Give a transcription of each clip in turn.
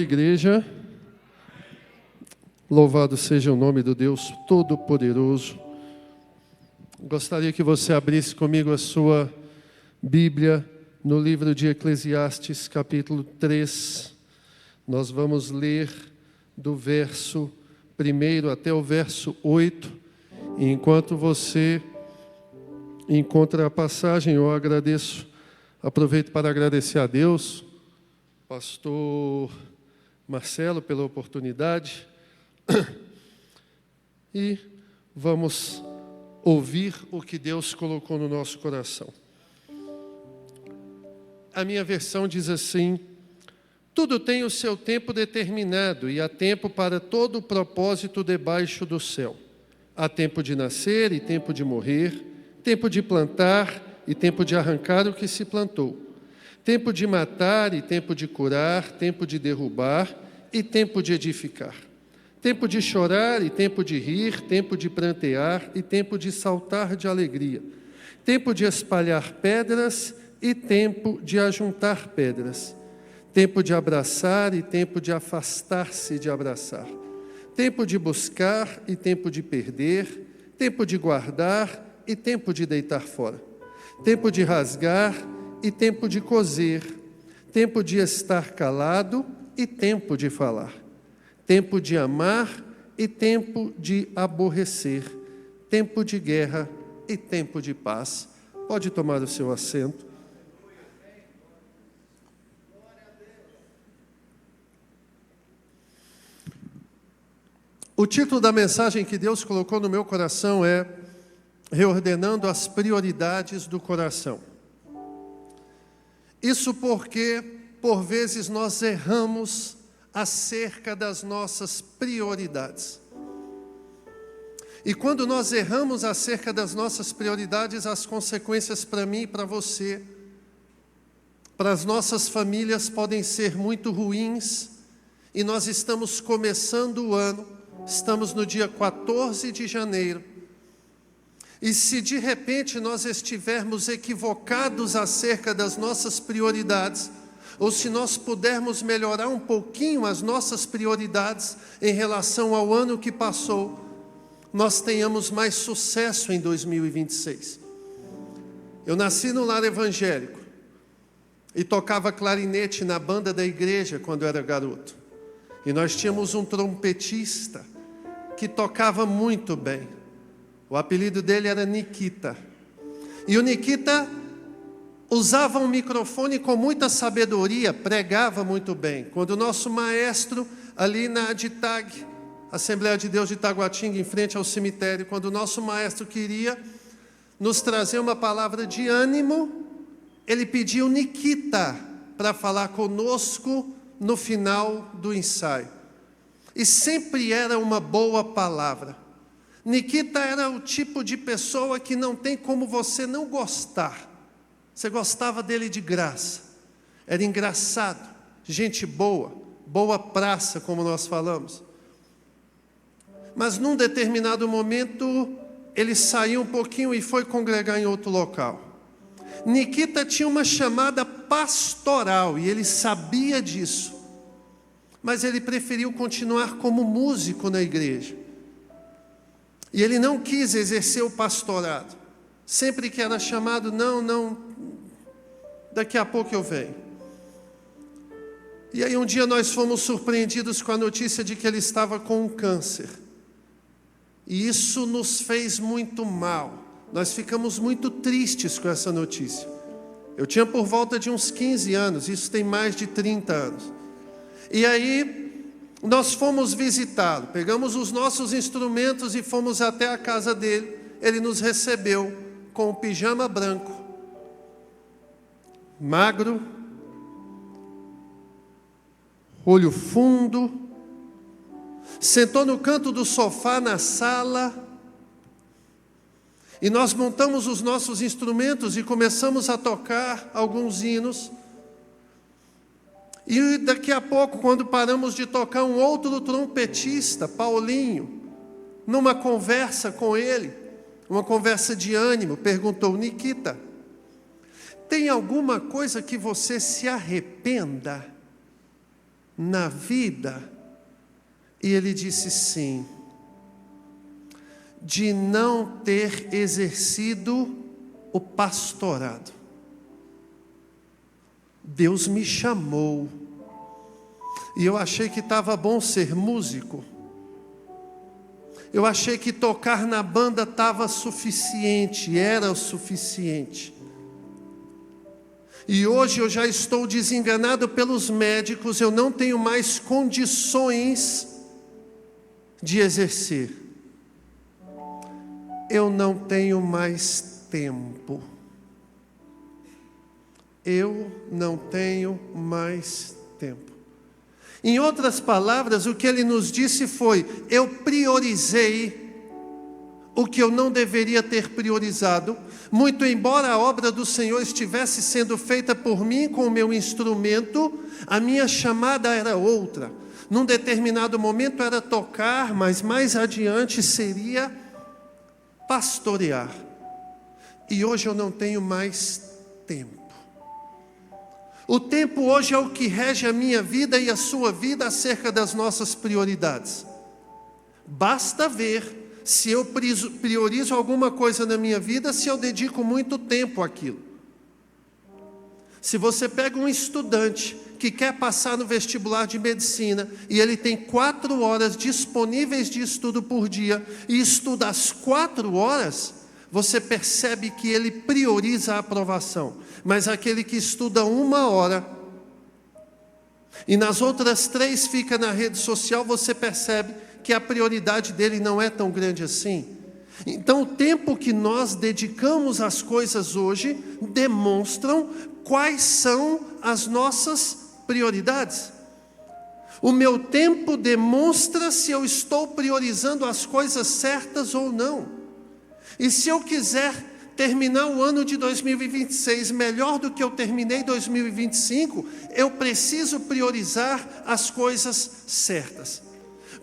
Igreja, louvado seja o nome do Deus Todo-Poderoso. Gostaria que você abrisse comigo a sua Bíblia no livro de Eclesiastes, capítulo 3. Nós vamos ler do verso 1 até o verso 8. E enquanto você encontra a passagem, eu aproveito para agradecer a Deus, pastor Marcelo, pela oportunidade, e vamos ouvir o que Deus colocou no nosso coração. A minha versão diz assim: tudo tem o seu tempo determinado, e há tempo para todo o propósito debaixo do céu. Há tempo de nascer e tempo de morrer, tempo de plantar e tempo de arrancar o que se plantou. Tempo de matar e tempo de curar, tempo de derrubar e tempo de edificar. Tempo de chorar e tempo de rir, tempo de prantear e tempo de saltar de alegria. Tempo de espalhar pedras e tempo de ajuntar pedras. Tempo de abraçar e tempo de afastar-se de abraçar. Tempo de buscar e tempo de perder. Tempo de guardar e tempo de deitar fora. Tempo de rasgar e tempo de coser, tempo de estar calado e tempo de falar, tempo de amar e tempo de aborrecer, tempo de guerra e tempo de paz. Pode tomar o seu assento. O título da mensagem que Deus colocou no meu coração é Reordenando as Prioridades do Coração. Isso porque, por vezes, nós erramos acerca das nossas prioridades. E quando nós erramos acerca das nossas prioridades, as consequências para mim e para você, para as nossas famílias, podem ser muito ruins. E nós estamos começando o ano, estamos no dia 14 de janeiro. E se de repente nós estivermos equivocados acerca das nossas prioridades, ou se nós pudermos melhorar um pouquinho as nossas prioridades em relação ao ano que passou, nós tenhamos mais sucesso em 2026. Eu nasci no lar evangélico e tocava clarinete na banda da igreja quando eu era garoto. E nós tínhamos um trompetista que tocava muito bem. O apelido dele era Nikita. E o Nikita usava um microfone com muita sabedoria, pregava muito bem. Quando o nosso maestro, ali na ADITAG, Assembleia de Deus de Taguatinga, em frente ao cemitério, quando o nosso maestro queria nos trazer uma palavra de ânimo, ele pediu Nikita para falar conosco no final do ensaio. E sempre era uma boa palavra. Nikita era o tipo de pessoa que não tem como você não gostar. Você gostava dele de graça. Era engraçado, gente boa, boa praça, como nós falamos. Mas num determinado momento, ele saiu um pouquinho e foi congregar em outro local. Nikita tinha uma chamada pastoral e ele sabia disso. Mas ele preferiu continuar como músico na igreja. E ele não quis exercer o pastorado. Sempre que era chamado, não, daqui a pouco eu venho. E aí um dia nós fomos surpreendidos com a notícia de que ele estava com um câncer. E isso nos fez muito mal. Nós ficamos muito tristes com essa notícia. Eu tinha por volta de uns 15 anos, isso tem mais de 30 anos. E aí nós fomos visitá-lo, pegamos os nossos instrumentos e fomos até a casa dele. Ele nos recebeu com um pijama branco, magro, olho fundo, sentou no canto do sofá na sala, e nós montamos os nossos instrumentos e começamos a tocar alguns hinos. E daqui a pouco, quando paramos de tocar, um outro trompetista, Paulinho, numa conversa com ele, uma conversa de ânimo, perguntou: Nikita, tem alguma coisa que você se arrependa na vida? E ele disse sim. De não ter exercido o pastorado. Deus me chamou. E eu achei que estava bom ser músico. Eu achei que tocar na banda estava suficiente, era o suficiente. E hoje eu já estou desenganado pelos médicos, eu não tenho mais condições de exercer. Eu não tenho mais tempo. Eu não tenho mais tempo. Em outras palavras, o que ele nos disse foi: eu priorizei o que eu não deveria ter priorizado, muito embora a obra do Senhor estivesse sendo feita por mim com o meu instrumento, a minha chamada era outra. Num determinado momento era tocar, mas mais adiante seria pastorear. E hoje eu não tenho mais tempo. O tempo hoje é o que rege a minha vida e a sua vida acerca das nossas prioridades. Basta ver se eu priorizo alguma coisa na minha vida, se eu dedico muito tempo àquilo. Se você pega um estudante que quer passar no vestibular de medicina e ele tem 4 horas disponíveis de estudo por dia e estuda as 4 horas, você percebe que ele prioriza a aprovação. Mas aquele que estuda 1 hora e nas outras 3 fica na rede social, você percebe que a prioridade dele não é tão grande assim. Então o tempo que nós dedicamos às coisas hoje demonstram quais são as nossas prioridades. O meu tempo demonstra se eu estou priorizando as coisas certas ou não. E se eu quiser terminar o ano de 2026 melhor do que eu terminei 2025, eu preciso priorizar as coisas certas.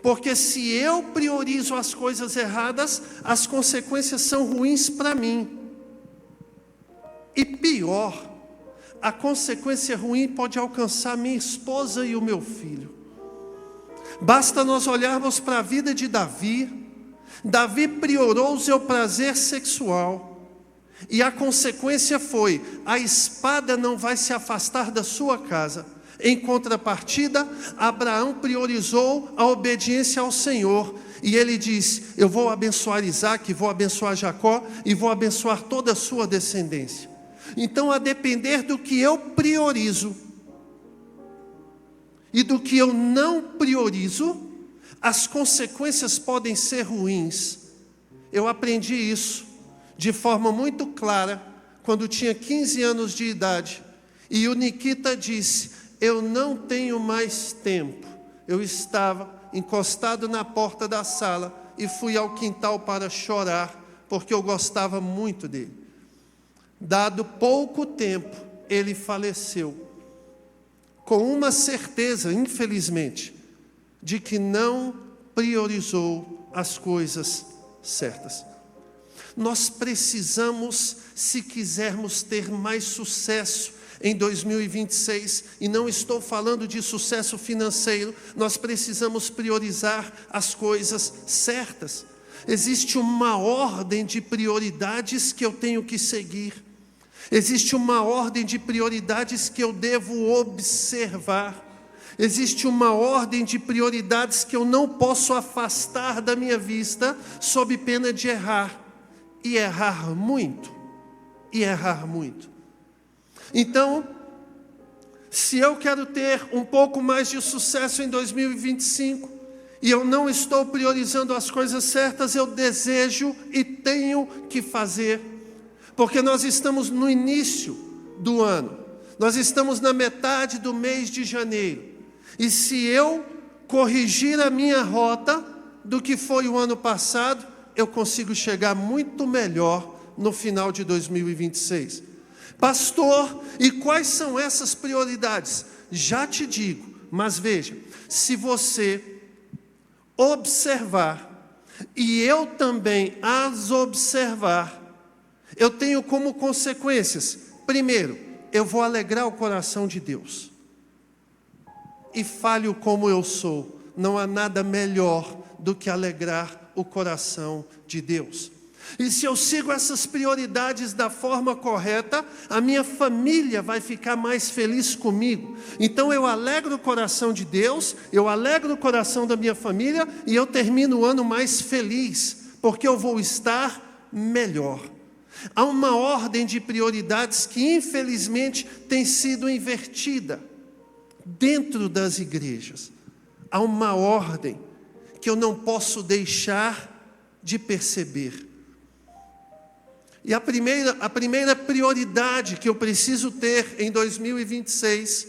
Porque se eu priorizo as coisas erradas, as consequências são ruins para mim. E pior, a consequência ruim pode alcançar minha esposa e o meu filho. Basta nós olharmos para a vida de Davi. Davi priorou o seu prazer sexual. E a consequência foi: a espada não vai se afastar da sua casa. Em contrapartida, Abraão priorizou a obediência ao Senhor. E ele diz: eu vou abençoar Isaque, vou abençoar Jacó e vou abençoar toda a sua descendência. Então, a depender do que eu priorizo e do que eu não priorizo, as consequências podem ser ruins. Eu aprendi isso de forma muito clara quando tinha 15 anos de idade. E o Nikita disse: eu não tenho mais tempo. Eu estava encostado na porta da sala e fui ao quintal para chorar, porque eu gostava muito dele. Dado pouco tempo, ele faleceu. Com uma certeza, infelizmente, de que não priorizou as coisas certas. Nós precisamos, se quisermos ter mais sucesso em 2026, e não estou falando de sucesso financeiro, nós precisamos priorizar as coisas certas. Existe uma ordem de prioridades que eu tenho que seguir. Existe uma ordem de prioridades que eu devo observar. Existe uma ordem de prioridades que eu não posso afastar da minha vista, sob pena de errar. E errar muito. E errar muito. Então, se eu quero ter um pouco mais de sucesso em 2025, e eu não estou priorizando as coisas certas, eu desejo e tenho que fazer. Porque nós estamos no início do ano. Nós estamos na metade do mês de janeiro. E se eu corrigir a minha rota do que foi o ano passado, eu consigo chegar muito melhor no final de 2026. Pastor, e quais são essas prioridades? Já te digo, mas veja, se você observar, e eu também as observar, eu tenho como consequências: primeiro, eu vou alegrar o coração de Deus. e falho como eu sou, não há nada melhor do que alegrar o coração de Deus. E se eu sigo essas prioridades da forma correta, a minha família vai ficar mais feliz comigo. Então eu alegro o coração de Deus, eu alegro o coração da minha família e eu termino o ano mais feliz, porque eu vou estar melhor. Há uma ordem de prioridades que infelizmente tem sido invertida dentro das igrejas. Há uma ordem que eu não posso deixar de perceber. E a primeira prioridade que eu preciso ter em 2026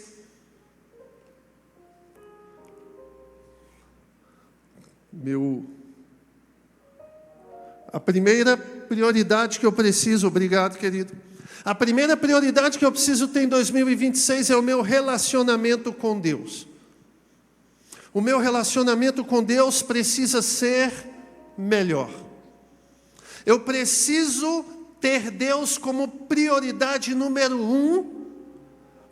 a primeira prioridade que eu preciso, obrigado querido, a primeira prioridade que eu preciso ter em 2026 é o meu relacionamento com Deus. O meu relacionamento com Deus precisa ser melhor. Eu preciso ter Deus como prioridade número 1,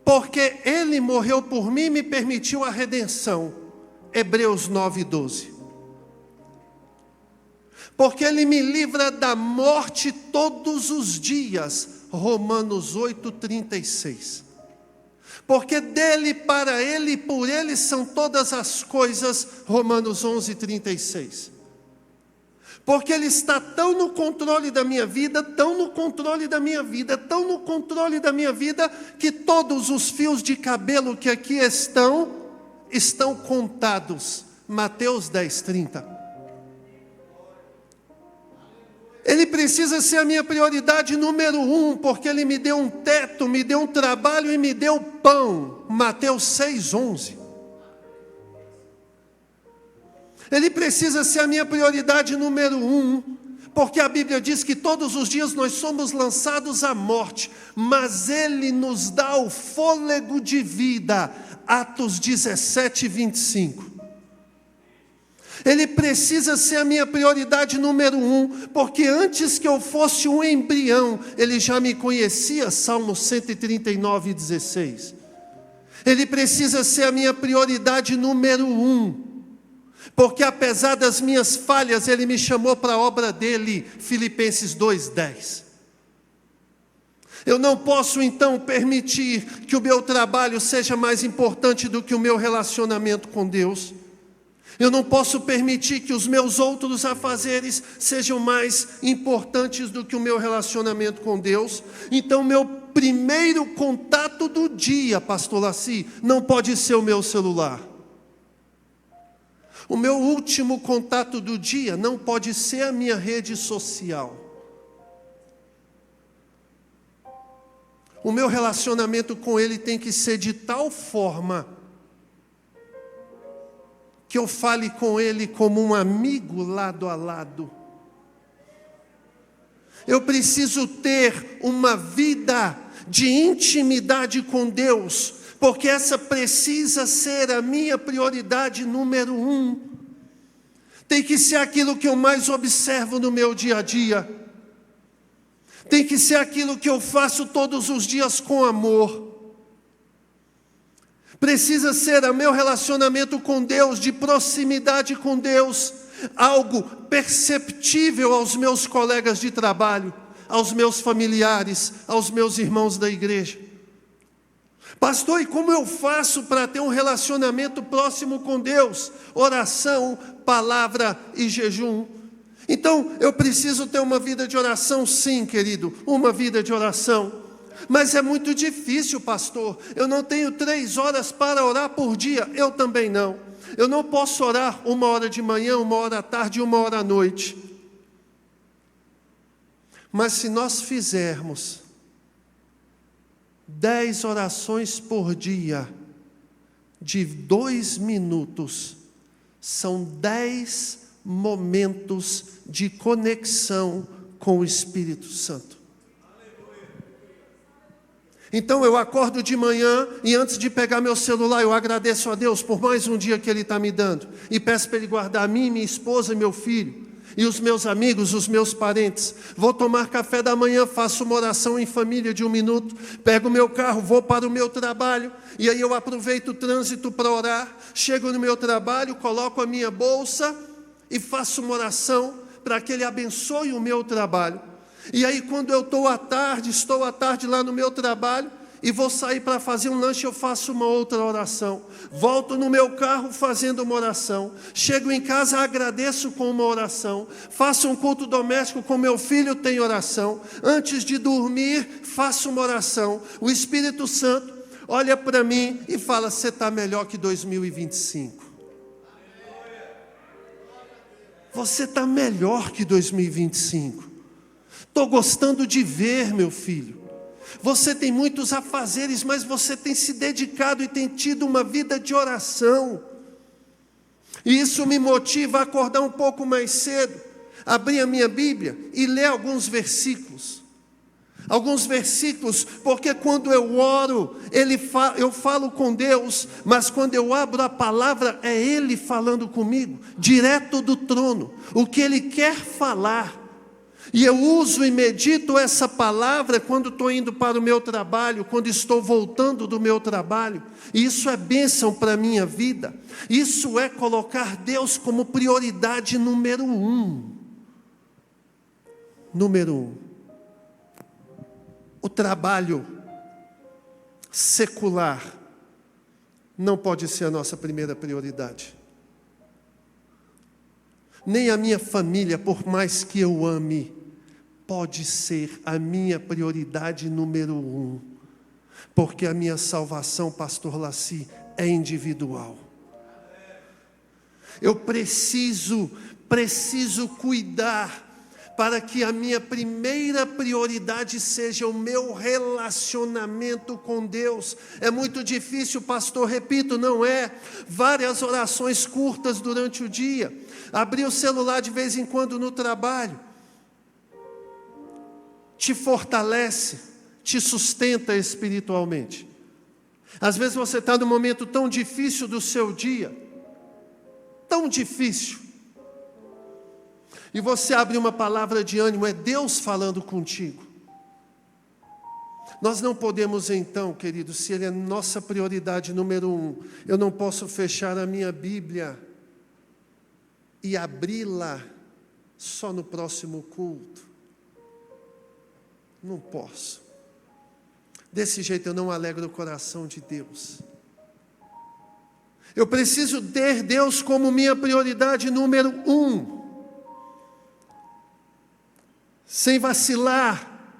porque Ele morreu por mim e me permitiu a redenção. Hebreus 9:12. Porque Ele me livra da morte todos os dias. Romanos 8:36. Porque dele, para Ele e por Ele são todas as coisas. Romanos 11:36. Porque Ele está tão no controle da minha vida, tão no controle da minha vida, tão no controle da minha vida, que todos os fios de cabelo que aqui estão contados. Mateus 10:30. Ele precisa ser a minha prioridade número 1, porque Ele me deu um teto, me deu um trabalho e me deu pão. Mateus 6:11. Ele precisa ser a minha prioridade número 1, porque a Bíblia diz que todos os dias nós somos lançados à morte, mas Ele nos dá o fôlego de vida. Atos 17:25. Ele precisa ser a minha prioridade número 1, porque antes que eu fosse um embrião, Ele já me conhecia. Salmo 139:16. Ele precisa ser a minha prioridade número 1, porque apesar das minhas falhas, Ele me chamou para a obra dEle. Filipenses 2:10. Eu não posso então permitir que o meu trabalho seja mais importante do que o meu relacionamento com Deus. Eu não posso permitir que os meus outros afazeres sejam mais importantes do que o meu relacionamento com Deus. Então meu primeiro contato do dia, pastor Laci, não pode ser o meu celular. O meu último contato do dia não pode ser a minha rede social. O meu relacionamento com Ele tem que ser de tal forma que eu fale com Ele como um amigo lado a lado. Eu preciso ter uma vida de intimidade com Deus, porque essa precisa ser a minha prioridade número 1. Tem que ser aquilo que eu mais observo no meu dia a dia. Tem que ser aquilo que eu faço todos os dias com amor. Precisa ser o meu relacionamento com Deus, de proximidade com Deus, algo perceptível aos meus colegas de trabalho, aos meus familiares, aos meus irmãos da igreja. Pastor, e como eu faço para ter um relacionamento próximo com Deus? Oração, palavra e jejum. Então, eu preciso ter uma vida de oração, sim, querido, uma vida de oração. Mas é muito difícil, pastor. Eu não tenho 3 horas para orar por dia. Eu também não. Eu não posso orar 1 hora de manhã, 1 hora à tarde e 1 hora à noite. Mas se nós fizermos 10 orações por dia, de 2 minutos, são 10 momentos de conexão com o Espírito Santo. Então eu acordo de manhã e antes de pegar meu celular, eu agradeço a Deus por mais um dia que Ele está me dando. E peço para Ele guardar a mim, minha esposa e meu filho. E os meus amigos, os meus parentes. Vou tomar café da manhã, faço uma oração em família de 1 minuto. Pego o meu carro, vou para o meu trabalho. E aí eu aproveito o trânsito para orar. Chego no meu trabalho, coloco a minha bolsa e faço uma oração para que Ele abençoe o meu trabalho. E aí quando eu estou à tarde lá no meu trabalho, e vou sair para fazer um lanche, eu faço uma outra oração. Volto no meu carro fazendo uma oração. Chego em casa, agradeço com uma oração. Faço um culto doméstico com meu filho, tem oração. Antes de dormir, faço uma oração. O Espírito Santo olha para mim e fala: você está melhor que 2025. Você está melhor que 2025. Estou gostando de ver, meu filho. Você tem muitos afazeres, mas você tem se dedicado e tem tido uma vida de oração. E isso me motiva a acordar um pouco mais cedo, abrir a minha Bíblia e ler alguns versículos. Alguns versículos, porque quando eu oro, eu falo com Deus, mas quando eu abro a palavra, é Ele falando comigo, direto do trono, o que Ele quer falar. E eu uso e medito essa palavra quando estou indo para o meu trabalho, quando estou voltando do meu trabalho. E isso é bênção para a minha vida. Isso é colocar Deus como prioridade número 1. Número 1. O trabalho secular não pode ser a nossa primeira prioridade. Nem a minha família, por mais que eu ame, pode ser a minha prioridade número 1. Porque a minha salvação, pastor Laci, é individual. Eu preciso cuidar para que a minha primeira prioridade seja o meu relacionamento com Deus. É muito difícil, pastor, repito, não é? Várias orações curtas durante o dia. Abrir o celular de vez em quando no trabalho. Te fortalece, te sustenta espiritualmente. Às vezes você está num momento tão difícil do seu dia. Tão difícil. E você abre uma palavra de ânimo, é Deus falando contigo. Nós não podemos então, querido, se Ele é nossa prioridade número 1, eu não posso fechar a minha Bíblia e abri-la só no próximo culto. Não posso. Desse jeito eu não alegro o coração de Deus. Eu preciso ter Deus como minha prioridade número 1. Sem vacilar,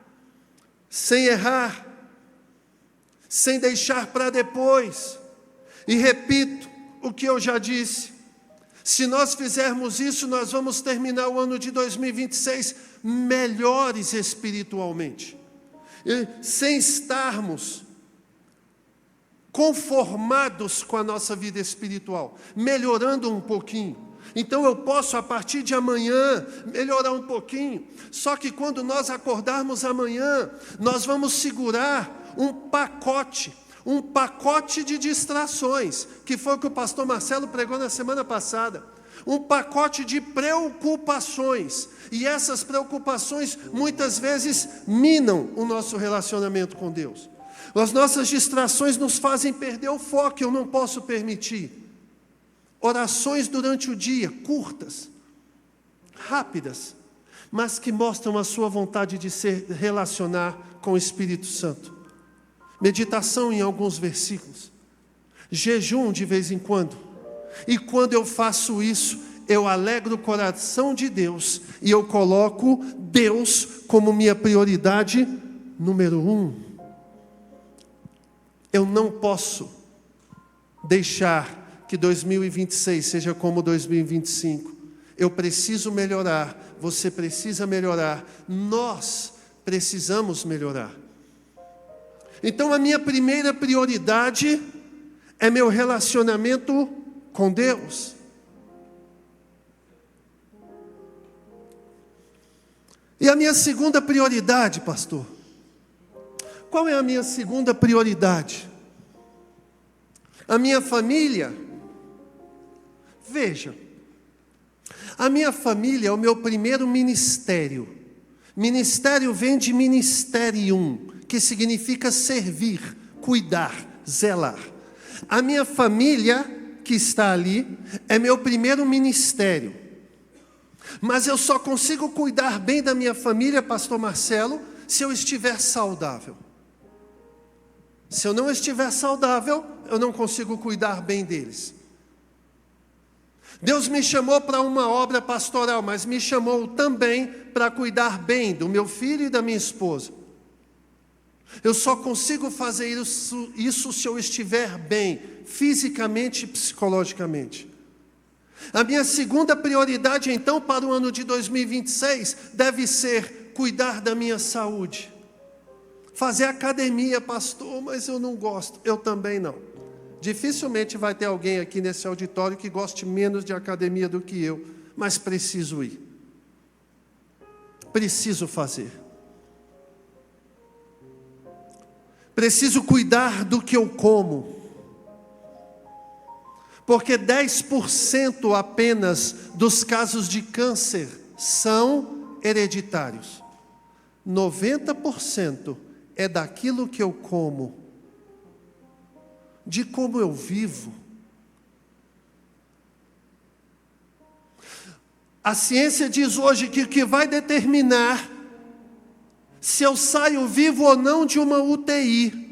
sem errar, sem deixar para depois. E repito o que eu já disse: se nós fizermos isso, nós vamos terminar o ano de 2026 melhores espiritualmente, e sem estarmos conformados com a nossa vida espiritual, melhorando um pouquinho. Então eu posso, a partir de amanhã, melhorar um pouquinho. Só que quando nós acordarmos amanhã, nós vamos segurar um pacote de distrações, que foi o que o pastor Marcelo pregou na semana passada. Um pacote de preocupações. E essas preocupações, muitas vezes, minam o nosso relacionamento com Deus. As nossas distrações nos fazem perder o foco, eu não posso permitir. Orações durante o dia, curtas, rápidas, mas que mostram a sua vontade de se relacionar com o Espírito Santo. Meditação em alguns versículos. Jejum de vez em quando. E quando eu faço isso, eu alegro o coração de Deus e eu coloco Deus como minha prioridade número 1. Eu não posso deixar que 2026 seja como 2025. Eu preciso melhorar, você precisa melhorar, nós precisamos melhorar. Então a minha primeira prioridade é meu relacionamento com Deus. E a minha segunda prioridade, pastor? Qual é a minha segunda prioridade? A minha família. Veja, A minha família é o meu primeiro ministério. Ministério vem de ministerium, que significa servir, cuidar, zelar. A minha família, que está ali, é meu primeiro ministério. Mas eu só consigo cuidar bem da minha família, pastor Marcelo, se eu estiver saudável. Se eu não estiver saudável, eu não consigo cuidar bem deles. Deus me chamou para uma obra pastoral, mas me chamou também para cuidar bem do meu filho e da minha esposa. Eu só consigo fazer isso se eu estiver bem, fisicamente e psicologicamente. A minha segunda prioridade, então, para o ano de 2026, deve ser cuidar da minha saúde. Fazer academia, pastor, mas eu não gosto. Eu também não. Dificilmente vai ter alguém aqui nesse auditório que goste menos de academia do que eu, mas preciso ir. Preciso fazer. Preciso cuidar do que eu como. Porque 10% apenas dos casos de câncer são hereditários. 90% é daquilo que eu como, de como eu vivo. A ciência diz hoje que o que vai determinar se eu saio vivo ou não de uma UTI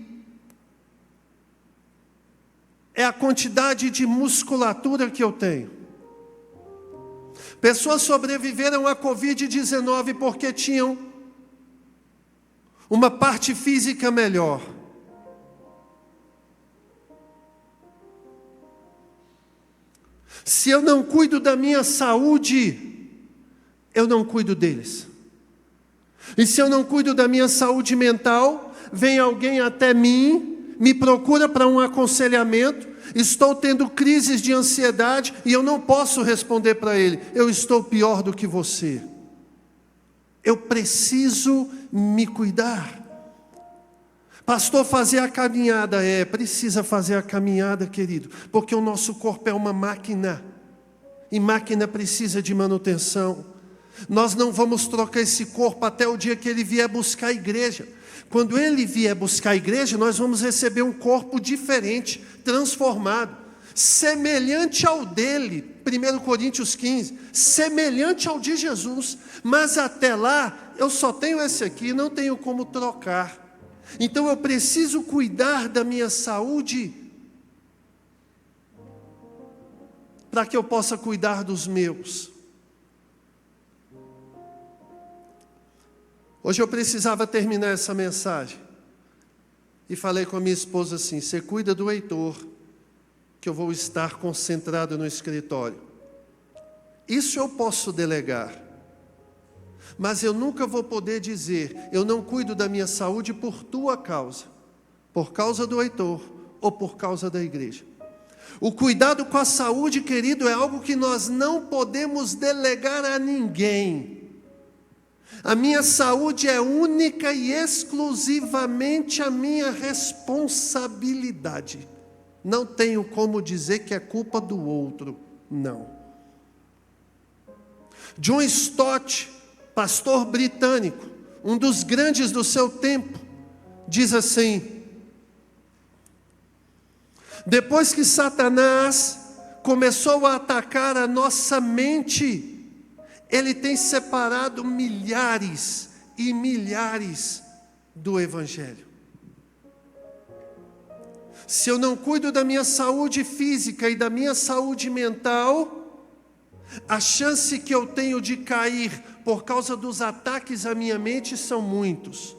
é a quantidade de musculatura que eu tenho. Pessoas sobreviveram à Covid-19 porque tinham uma parte física melhor. Se eu não cuido da minha saúde, eu não cuido deles. E se eu não cuido da minha saúde mental, vem alguém até mim, me procura para um aconselhamento, estou tendo crises de ansiedade e eu não posso responder para ele, eu estou pior do que você. Eu preciso me cuidar. Pastor, fazer a caminhada, precisa fazer a caminhada, querido, porque o nosso corpo é uma máquina, e máquina precisa de manutenção. Nós não vamos trocar esse corpo até o dia que ele vier buscar a igreja. Quando ele vier buscar a igreja, nós vamos receber um corpo diferente, transformado, semelhante ao dele, 1 Coríntios 15, semelhante ao de Jesus, mas até lá, eu só tenho esse aqui, não tenho como trocar. Então eu preciso cuidar da minha saúde, para que eu possa cuidar dos meus. Hoje eu precisava terminar essa mensagem, e falei com a minha esposa assim, você cuida do Heitor, que eu vou estar concentrado no escritório. Isso eu posso delegar, mas eu nunca vou poder dizer, eu não cuido da minha saúde por tua causa, por causa do Heitor, ou por causa da igreja. O cuidado com a saúde, querido, é algo que nós não podemos delegar a ninguém. A minha saúde é única e exclusivamente a minha responsabilidade. Não tenho como dizer que é culpa do outro, não. John Stott, pastor britânico, um dos grandes do seu tempo, diz assim: depois que Satanás começou a atacar a nossa mente, ele tem separado milhares e milhares do Evangelho. Se eu não cuido da minha saúde física e da minha saúde mental, a chance que eu tenho de cair por causa dos ataques à minha mente são muitos.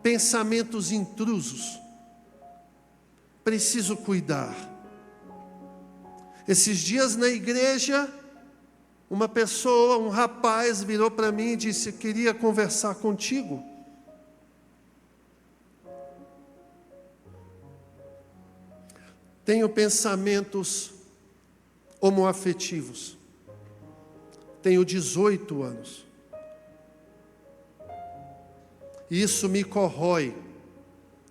Pensamentos intrusos. Preciso cuidar. Esses dias na igreja, uma pessoa, um rapaz virou para mim e disse, queria conversar contigo. Tenho pensamentos homoafetivos. Tenho 18 anos. Isso me corrói.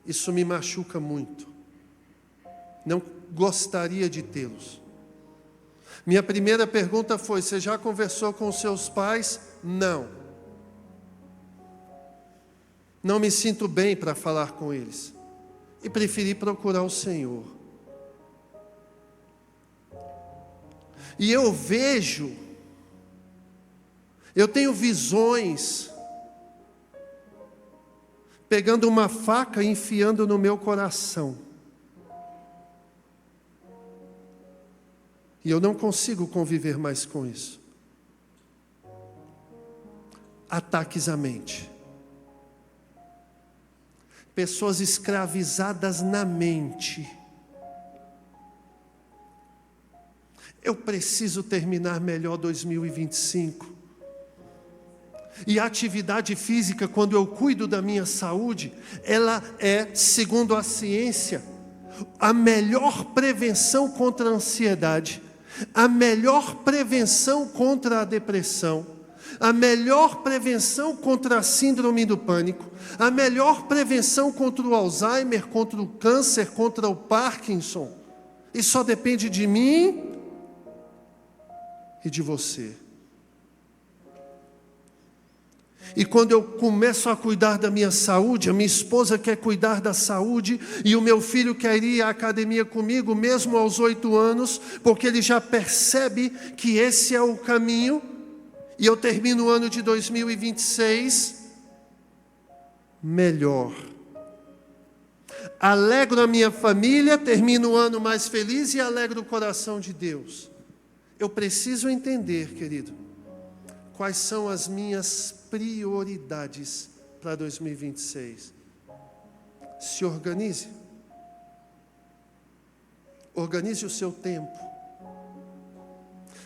Isso me machuca muito. Não gostaria de tê-los. Minha primeira pergunta foi: você já conversou com os seus pais? Não. Não me sinto bem para falar com eles. E preferi procurar o Senhor. E eu tenho visões, pegando uma faca e enfiando no meu coração. E eu não consigo conviver mais com isso. Ataques à mente. Pessoas escravizadas na mente. Eu preciso terminar melhor 2025. E a atividade física, quando eu cuido da minha saúde, ela é, segundo a ciência, a melhor prevenção contra a ansiedade, a melhor prevenção contra a depressão, a melhor prevenção contra a síndrome do pânico, a melhor prevenção contra o Alzheimer, contra o câncer, contra o Parkinson. E só depende de mim e de você. E quando eu começo a cuidar da minha saúde, a minha esposa quer cuidar da saúde, e o meu filho quer ir à academia comigo, mesmo aos 8 anos, porque ele já percebe que esse é o caminho, e eu termino o ano de 2026 melhor. Alegro a minha família, termino o ano mais feliz e alegro o coração de Deus. Eu preciso entender, querido, quais são as minhas prioridades para 2026. Se organize. Organize o seu tempo.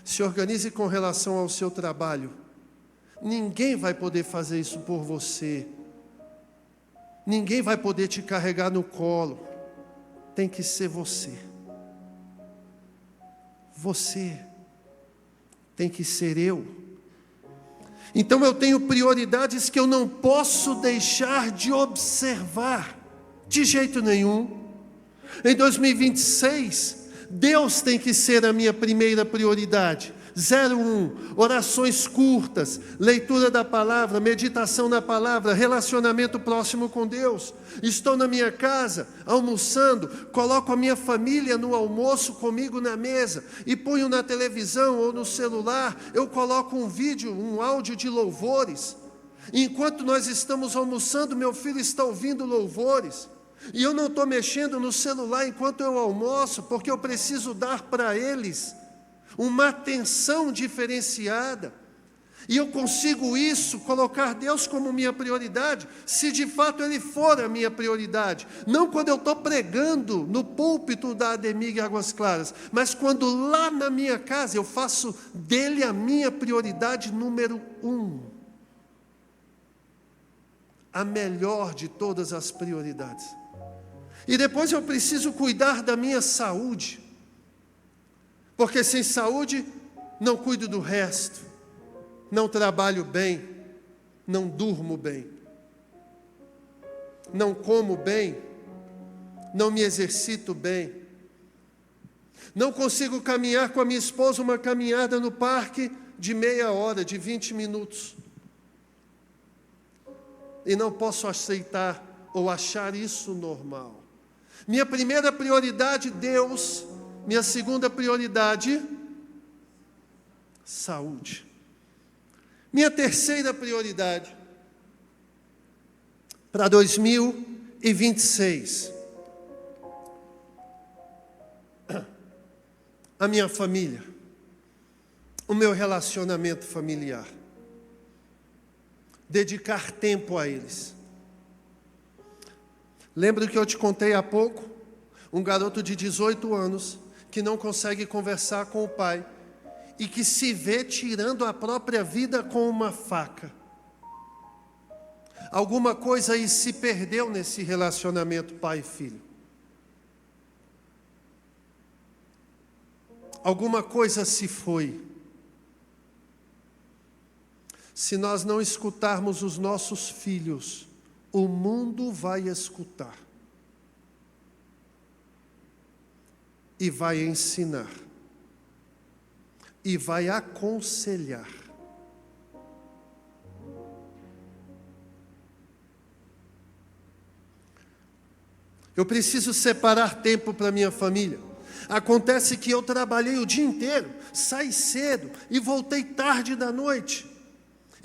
Se organize com relação ao seu trabalho. Ninguém vai poder fazer isso por você. Ninguém vai poder te carregar no colo. Tem que ser você. Você. Tem que ser eu. Então eu tenho prioridades que eu não posso deixar de observar, de jeito nenhum. Em 2026, Deus tem que ser a minha primeira prioridade. 01, orações curtas, leitura da palavra, meditação na palavra, relacionamento próximo com Deus. Estou na minha casa, almoçando, coloco a minha família no almoço comigo na mesa e ponho na televisão ou no celular, eu coloco um vídeo, um áudio de louvores. Enquanto nós estamos almoçando, meu filho está ouvindo louvores. E eu não estou mexendo no celular enquanto eu almoço, porque eu preciso dar para eles uma atenção diferenciada. E eu consigo isso, colocar Deus como minha prioridade, se de fato Ele for a minha prioridade. Não quando eu estou pregando no púlpito da Ademig Águas Claras, mas quando lá na minha casa eu faço dele a minha prioridade número 1. A melhor de todas as prioridades. E depois eu preciso cuidar da minha saúde. Porque sem saúde, não cuido do resto, não trabalho bem, não durmo bem, não como bem, não me exercito bem, não consigo caminhar com a minha esposa uma caminhada no parque de meia hora, de 20 minutos. E não posso aceitar ou achar isso normal. Minha primeira prioridade, Deus. Minha segunda prioridade, saúde. Minha terceira prioridade, para 2026, a minha família, o meu relacionamento familiar. Dedicar tempo a eles. Lembra que eu te contei há pouco? Um garoto de 18 anos, que não consegue conversar com o pai e que se vê tirando a própria vida com uma faca. Alguma coisa aí se perdeu nesse relacionamento pai e filho. Alguma coisa se foi. Se nós não escutarmos os nossos filhos, o mundo vai escutar. E vai ensinar. e vai aconselhar. Eu preciso separar tempo para minha família. Acontece que eu trabalhei o dia inteiro, saí cedo e voltei tarde da noite.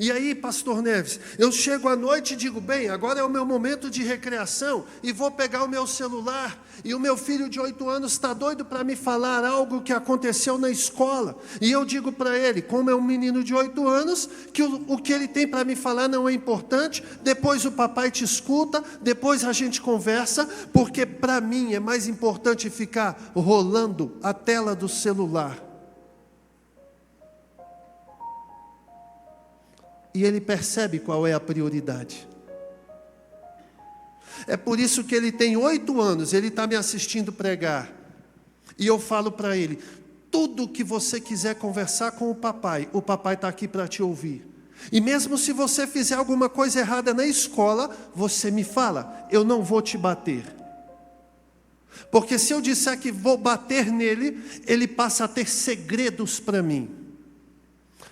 E aí, pastor Neves, eu chego à noite e digo, bem, agora é o meu momento de recreação e vou pegar o meu celular. E o meu filho de 8 anos está doido para me falar algo que aconteceu na escola. E eu digo para ele, como é um menino de 8 anos, que o que ele tem para me falar não é importante. Depois o papai te escuta, depois a gente conversa, porque para mim é mais importante ficar rolando a tela do celular. E ele percebe qual é a prioridade. É por isso que ele tem 8 anos, ele está me assistindo pregar. E eu falo para ele, tudo que você quiser conversar com o papai está aqui para te ouvir. E mesmo se você fizer alguma coisa errada na escola, você me fala, eu não vou te bater. Porque se eu disser que vou bater nele, ele passa a ter segredos para mim.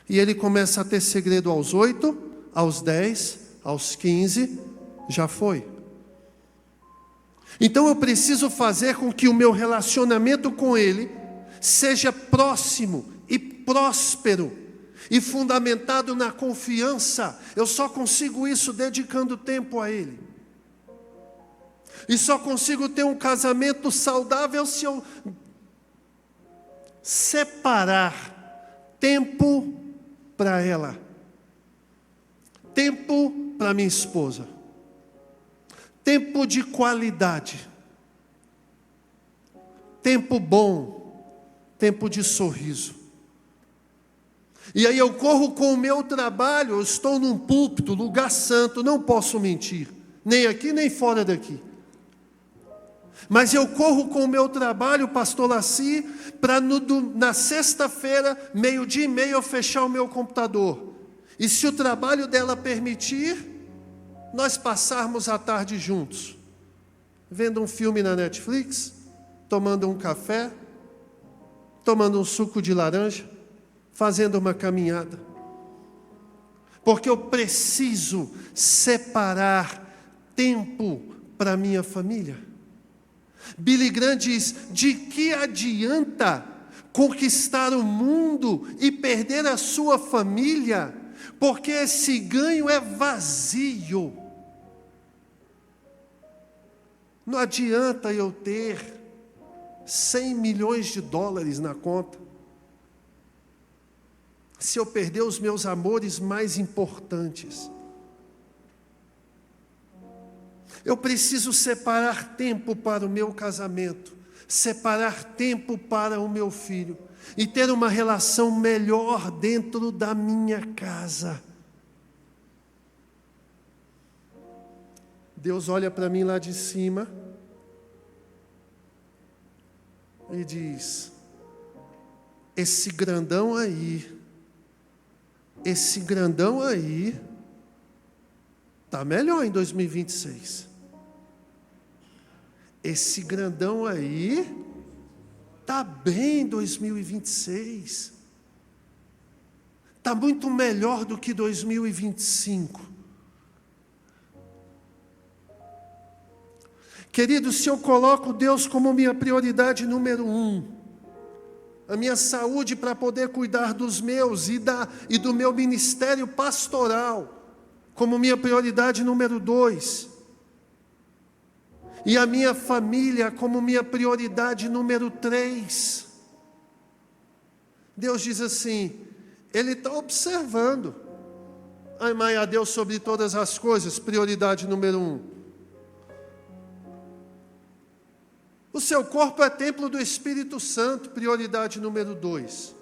E ele começa a ter segredo aos 8, aos 10, aos 15, já foi. Então eu preciso fazer com que o meu relacionamento com ele seja próximo e próspero e fundamentado na confiança. Eu só consigo isso dedicando tempo a ele. E só consigo ter um casamento saudável se eu separar tempo para ela, tempo para minha esposa, tempo de qualidade, tempo bom, tempo de sorriso. E aí eu corro com o meu trabalho, eu estou num púlpito, lugar santo, não posso mentir, nem aqui nem fora daqui. Mas eu corro com o meu trabalho, pastor Laci, para na sexta-feira, 12:30, eu fechar o meu computador. E se o trabalho dela permitir, nós passarmos a tarde juntos. Vendo um filme na Netflix, tomando um café, tomando um suco de laranja, fazendo uma caminhada. Porque eu preciso separar tempo para minha família. Billy Graham diz, de que adianta conquistar o mundo e perder a sua família, porque esse ganho é vazio. Não adianta eu ter 100 milhões de dólares na conta, se eu perder os meus amores mais importantes. Eu preciso separar tempo para o meu casamento, separar tempo para o meu filho e ter uma relação melhor dentro da minha casa. Deus olha para mim lá de cima e diz, esse grandão aí, está melhor em 2026. Esse grandão aí está bem em 2026. Está muito melhor do que 2025. Querido, se eu coloco Deus como minha prioridade número 1, a minha saúde para poder cuidar dos meus e do meu ministério pastoral, como minha prioridade número 2, e a minha família como minha prioridade número 3. Deus diz assim, Ele está observando. Amai a Deus sobre todas as coisas, prioridade número 1. O seu corpo é templo do Espírito Santo, prioridade número 2.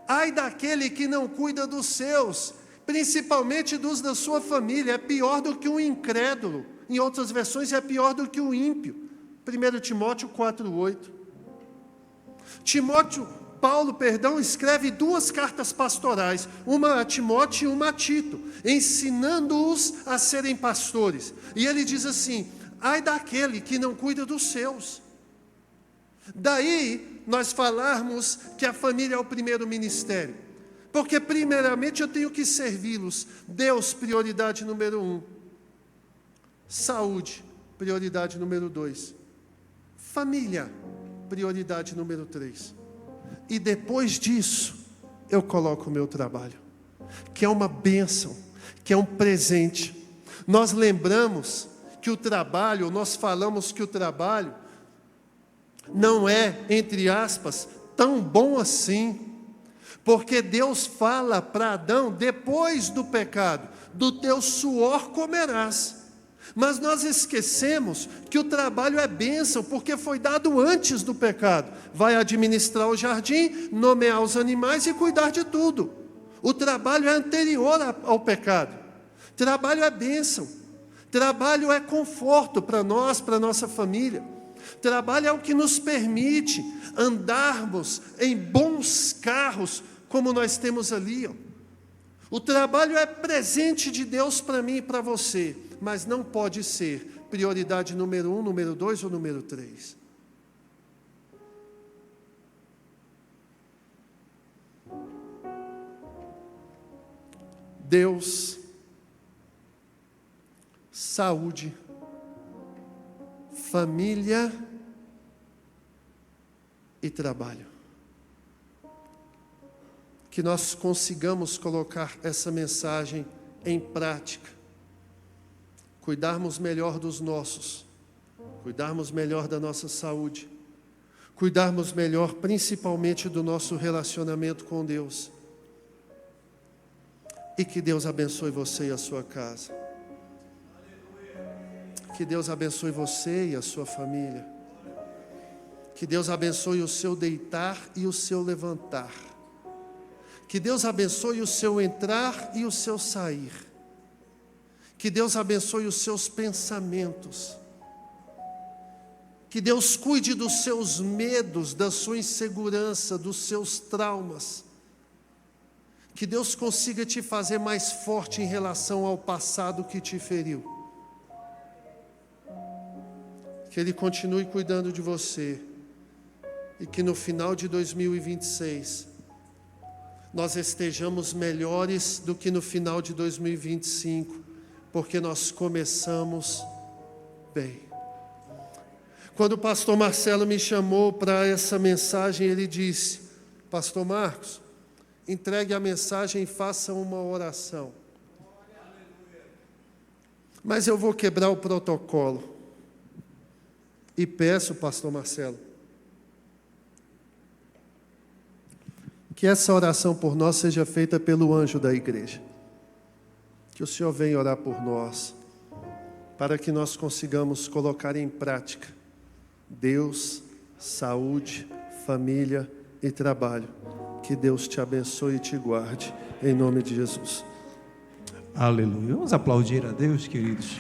Ai daquele que não cuida dos seus, principalmente dos da sua família, é pior do que um incrédulo. Em outras versões, é pior do que o ímpio. 1 Timóteo 4:8. Paulo, escreve 2 cartas pastorais, uma a Timóteo e uma a Tito, ensinando-os a serem pastores. E ele diz assim, ai daquele que não cuida dos seus. Daí, nós falarmos que a família é o primeiro ministério. Porque primeiramente eu tenho que servi-los. Deus, prioridade número 1. Saúde, prioridade número 2. Família, prioridade número 3. E depois disso, eu coloco o meu trabalho, que é uma bênção, que é um presente. Nós lembramos que o trabalho, nós falamos que o trabalho não é, entre aspas, tão bom assim, porque Deus fala para Adão, depois do pecado, do teu suor comerás. Mas nós esquecemos que o trabalho é bênção, porque foi dado antes do pecado. Vai administrar o jardim, nomear os animais e cuidar de tudo. O trabalho é anterior ao pecado. Trabalho é bênção. Trabalho é conforto para nós, para a nossa família. Trabalho é o que nos permite andarmos em bons carros, como nós temos ali. O trabalho é presente de Deus para mim e para você, mas não pode ser prioridade número 1, número 2 ou número 3. Deus, saúde, família e trabalho. Que nós consigamos colocar essa mensagem em prática. Cuidarmos melhor dos nossos, cuidarmos melhor da nossa saúde, cuidarmos melhor principalmente do nosso relacionamento com Deus. E que Deus abençoe você e a sua casa. Que Deus abençoe você e a sua família. Que Deus abençoe o seu deitar e o seu levantar. Que Deus abençoe o seu entrar e o seu sair. Que Deus abençoe os seus pensamentos. Que Deus cuide dos seus medos, da sua insegurança, dos seus traumas. Que Deus consiga te fazer mais forte em relação ao passado que te feriu. Que Ele continue cuidando de você. E que no final de 2026, nós estejamos melhores do que no final de 2025, porque nós começamos bem. Quando o pastor Marcelo me chamou para essa mensagem, ele disse: Pastor Marcos, entregue a mensagem e faça uma oração. Mas eu vou quebrar o protocolo. E peço, pastor Marcelo, que essa oração por nós seja feita pelo anjo da igreja. Que o Senhor venha orar por nós, para que nós consigamos colocar em prática Deus, saúde, família e trabalho. Que Deus te abençoe e te guarde, em nome de Jesus. Aleluia. Vamos aplaudir a Deus, queridos.